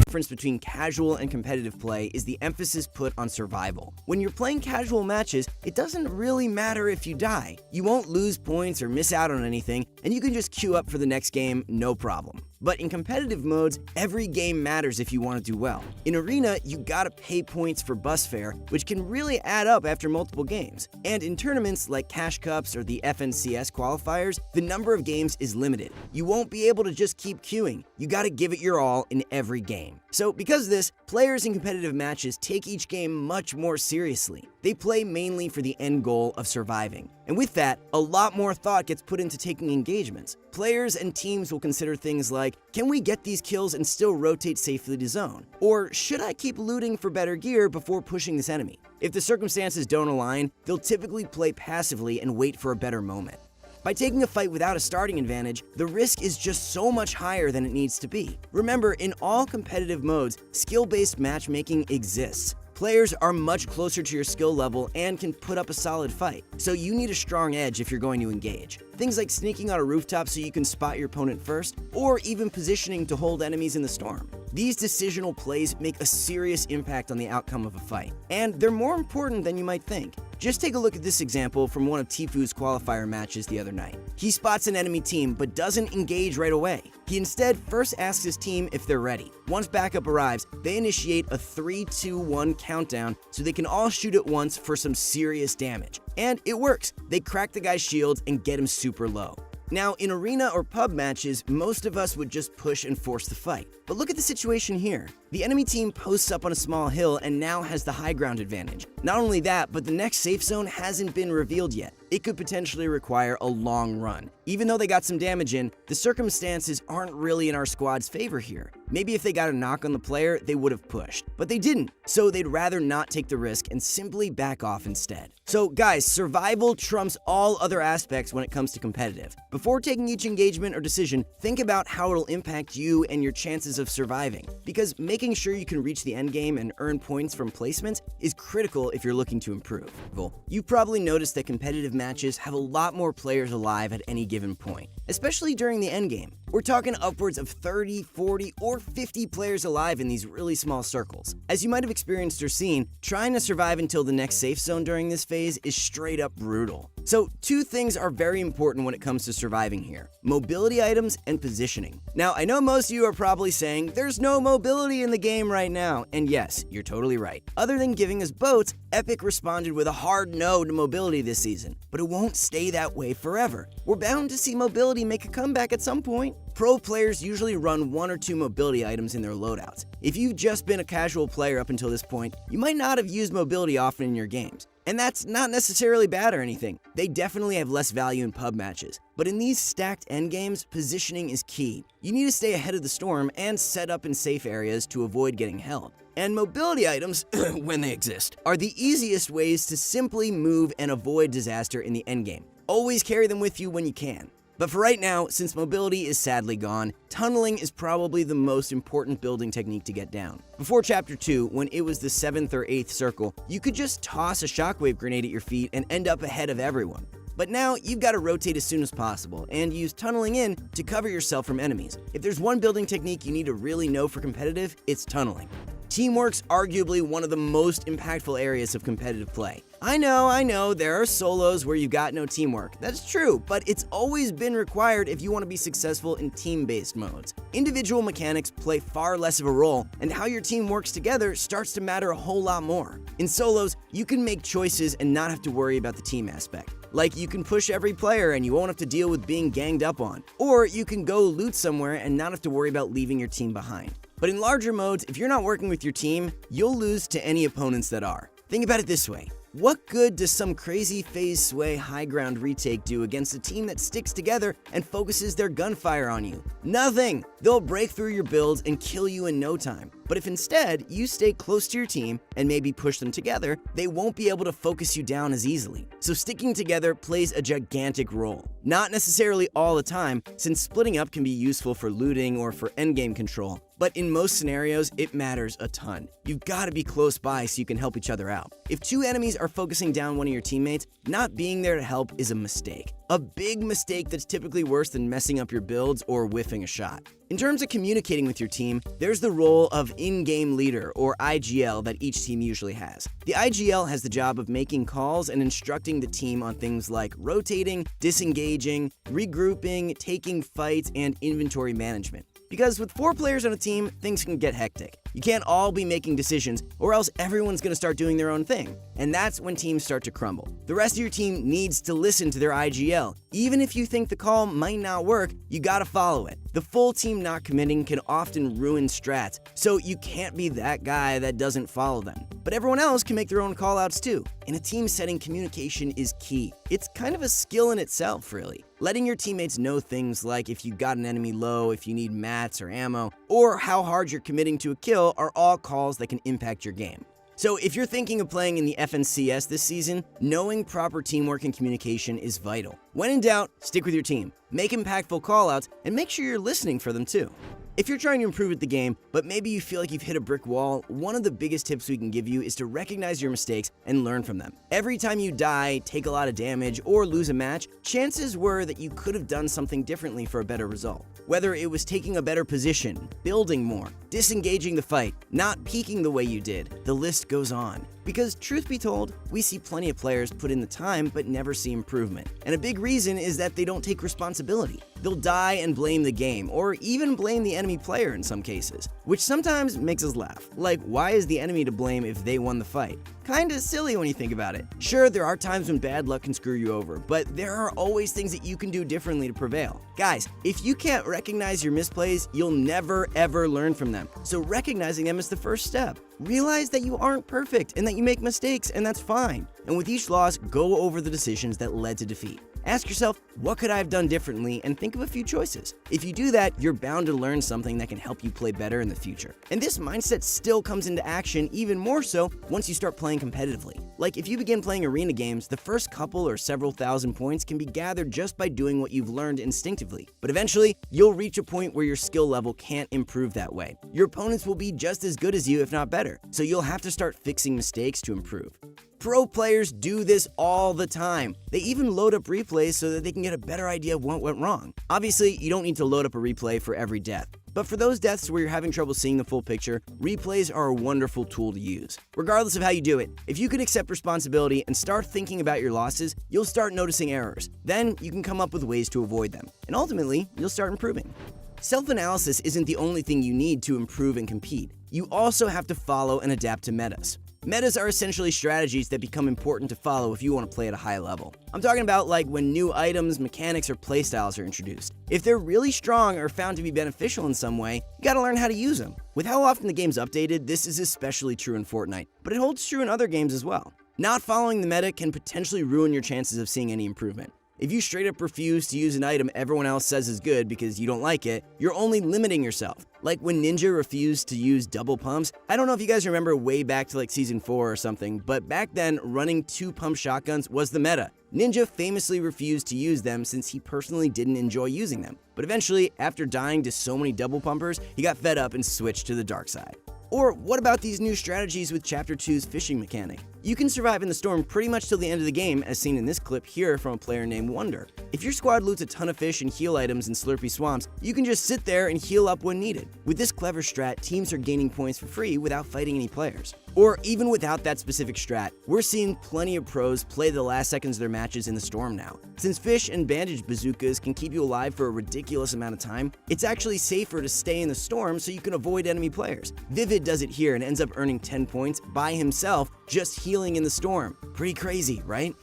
Difference between casual and competitive play is the emphasis put on survival. When you're playing casual matches, it doesn't really matter if you die. You won't lose points or miss out on anything, and you can just queue up for the next game, no problem. But in competitive modes, every game matters if you want to do well. In Arena, you gotta pay points for bus fare, which can really add up after multiple games. And in tournaments like Cash Cups or the FNCS qualifiers, the number of games is limited. You won't be able to just keep queuing. You gotta give it your all in every game. So because of this, players in competitive matches take each game much more seriously. They play mainly for the end goal of surviving. And with that, a lot more thought gets put into taking engagements. Players and teams will consider things like, can we get these kills and still rotate safely to zone? Or should I keep looting for better gear before pushing this enemy? If the circumstances don't align, they'll typically play passively and wait for a better moment. By taking a fight without a starting advantage, the risk is just so much higher than it needs to be. Remember, in all competitive modes, skill-based matchmaking exists. Players are much closer to your skill level and can put up a solid fight, so you need a strong edge if you're going to engage. Things like sneaking on a rooftop so you can spot your opponent first, or even positioning to hold enemies in the storm. These decisional plays make a serious impact on the outcome of a fight, and they're more important than you might think. Just take a look at this example from one of Tfu's qualifier matches the other night. He spots an enemy team but doesn't engage right away. He instead first asks his team if they're ready. Once backup arrives, they initiate a 3-2-1 countdown so they can all shoot at once for some serious damage. And it works. They crack the guy's shields and get him super low. Now, in arena or pub matches, most of us would just push and force the fight. But look at the situation here. The enemy team posts up on a small hill and now has the high ground advantage. Not only that, but the next safe zone hasn't been revealed yet. It could potentially require a long run. Even though they got some damage in, the circumstances aren't really in our squad's favor here. Maybe if they got a knock on the player, they would have pushed. But they didn't, so they'd rather not take the risk and simply back off instead. So guys, survival trumps all other aspects when it comes to competitive. Before taking each engagement or decision, think about how it'll impact you and your chances of surviving. Because making sure you can reach the end game and earn points from placements is critical if you're looking to improve. You've probably noticed that competitive matches have a lot more players alive at any given point, especially during the end game. We're talking upwards of 30, 40, or 50 players alive in these really small circles. As you might have experienced or seen, trying to survive until the next safe zone during this phase is straight up brutal. So two things are very important when it comes to surviving here: mobility items and positioning. Now, I know most of you are probably saying, there's no mobility in the game right now, and yes, you're totally right. Other than giving us boats, Epic responded with a hard no to mobility this season, but it won't stay that way forever. We're bound to see mobility make a comeback at some point. Pro players usually run 1 or 2 mobility items in their loadouts. If you've just been a casual player up until this point, you might not have used mobility often in your games. And that's not necessarily bad or anything. They definitely have less value in pub matches. But in these stacked endgames, positioning is key. You need to stay ahead of the storm and set up in safe areas to avoid getting held. And mobility items, when they exist, are the easiest ways to simply move and avoid disaster in the endgame. Always carry them with you when you can. But for right now, since mobility is sadly gone, tunneling is probably the most important building technique to get down. Before Chapter 2, when it was the 7th or 8th circle, you could just toss a shockwave grenade at your feet and end up ahead of everyone. But now, you've got to rotate as soon as possible, and use tunneling in to cover yourself from enemies. If there's one building technique you need to really know for competitive, it's tunneling. Teamwork's arguably one of the most impactful areas of competitive play. I know, there are solos where you've got no teamwork. That's true, but it's always been required if you want to be successful in team-based modes. Individual mechanics play far less of a role, and how your team works together starts to matter a whole lot more. In solos, you can make choices and not have to worry about the team aspect. Like, you can push every player and you won't have to deal with being ganged up on. Or you can go loot somewhere and not have to worry about leaving your team behind. But in larger modes, if you're not working with your team, you'll lose to any opponents that are. Think about it this way. What good does some crazy phase sway high ground retake do against a team that sticks together and focuses their gunfire on you? Nothing! They'll break through your builds and kill you in no time. But if instead you stay close to your team and maybe push them together, they won't be able to focus you down as easily. So sticking together plays a gigantic role. Not necessarily all the time, since splitting up can be useful for looting or for endgame control, but in most scenarios, it matters a ton. You've got to be close by so you can help each other out. If two enemies are focusing down one of your teammates, not being there to help is a mistake. A big mistake that's typically worse than messing up your builds or whiffing a shot. In terms of communicating with your team, there's the role of in-game leader, or IGL, that each team usually has. The IGL has the job of making calls and instructing the team on things like rotating, disengaging, regrouping, taking fights, and inventory management. Because with 4 players on a team, things can get hectic. You can't all be making decisions, or else everyone's going to start doing their own thing. And that's when teams start to crumble. The rest of your team needs to listen to their IGL. Even if you think the call might not work, you gotta follow it. The full team not committing can often ruin strats, so you can't be that guy that doesn't follow them. But everyone else can make their own callouts too. In a team setting, communication is key. It's kind of a skill in itself, really. Letting your teammates know things like if you got an enemy low, if you need mats or ammo, or how hard you're committing to a kill are all calls that can impact your game. So if you're thinking of playing in the FNCS this season, knowing proper teamwork and communication is vital. When in doubt, stick with your team, make impactful callouts, and make sure you're listening for them too. If you're trying to improve at the game, but maybe you feel like you've hit a brick wall, one of the biggest tips we can give you is to recognize your mistakes and learn from them. Every time you die, take a lot of damage, or lose a match, chances were that you could have done something differently for a better result. Whether it was taking a better position, building more, disengaging the fight, not peeking the way you did, the list goes on. Because truth be told, we see plenty of players put in the time but never see improvement. And a big reason is that they don't take responsibility. They'll die and blame the game, or even blame the enemy player in some cases, which sometimes makes us laugh. Like, why is the enemy to blame if they won the fight? Kinda silly when you think about it. Sure, there are times when bad luck can screw you over, but there are always things that you can do differently to prevail. Guys, if you can't recognize your misplays, you'll never ever learn from them. So recognizing them is the first step. Realize that you aren't perfect and that you make mistakes, and that's fine. And with each loss, go over the decisions that led to defeat. Ask yourself, what could I have done differently, and think of a few choices. If you do that, you're bound to learn something that can help you play better in the future. And this mindset still comes into action even more so once you start playing competitively. Like if you begin playing arena games, the first couple or several thousand points can be gathered just by doing what you've learned instinctively. But eventually, you'll reach a point where your skill level can't improve that way. Your opponents will be just as good as you, if not better. So you'll have to start fixing mistakes to improve. Pro players do this all the time. They even load up replays so that they can get a better idea of what went wrong. Obviously, you don't need to load up a replay for every death. But for those deaths where you're having trouble seeing the full picture, replays are a wonderful tool to use. Regardless of how you do it, if you can accept responsibility and start thinking about your losses, you'll start noticing errors. Then you can come up with ways to avoid them. And ultimately, you'll start improving. Self-analysis isn't the only thing you need to improve and compete. You also have to follow and adapt to metas. Metas are essentially strategies that become important to follow if you want to play at a high level. I'm talking about like when new items, mechanics, or playstyles are introduced. If they're really strong or found to be beneficial in some way, you gotta learn how to use them. With how often the game's updated, this is especially true in Fortnite, but it holds true in other games as well. Not following the meta can potentially ruin your chances of seeing any improvement. If you straight up refuse to use an item everyone else says is good because you don't like it, you're only limiting yourself. Like when Ninja refused to use double pumps. I don't know if you guys remember way back to like season 4 or something, but back then running 2 pump shotguns was the meta. Ninja famously refused to use them since he personally didn't enjoy using them. But eventually, after dying to so many double pumpers, he got fed up and switched to the dark side. Or what about these new strategies with Chapter 2's fishing mechanic? You can survive in the storm pretty much till the end of the game, as seen in this clip here from a player named Wonder. If your squad loots a ton of fish and heal items in slurpy swamps, you can just sit there and heal up when needed. With this clever strat, teams are gaining points for free without fighting any players. Or even without that specific strat, we're seeing plenty of pros play the last seconds of their matches in the storm now. Since fish and bandage bazookas can keep you alive for a ridiculous amount of time, it's actually safer to stay in the storm so you can avoid enemy players. Vivid does it here and ends up earning 10 points by himself just healing in the storm. Pretty crazy, right?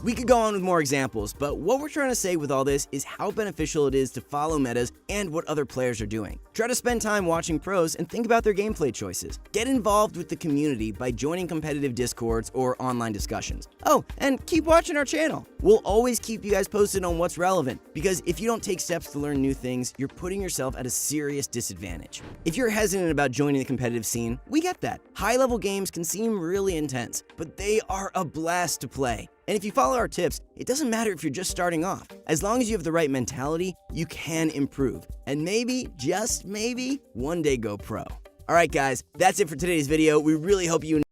We could go on with more examples, but what we're trying to say with all this is how beneficial it is to follow metas and what other players are doing. Try to spend time watching pros and think about their gameplay choices. Get involved with the community by joining competitive discords or online discussions. Oh, and keep watching our channel. We'll always keep you guys posted on what's relevant, because if you don't take steps to learn new things, you're putting yourself at a serious disadvantage. If you're hesitant about joining the competitive scene, we get that. High-level games can seem really intense, but they are a blast to play. And if you follow our tips, it doesn't matter if you're just starting off. As long as you have the right mentality, you can improve. And maybe, just maybe, one day go pro. Alright guys, that's it for today's video. We really hope you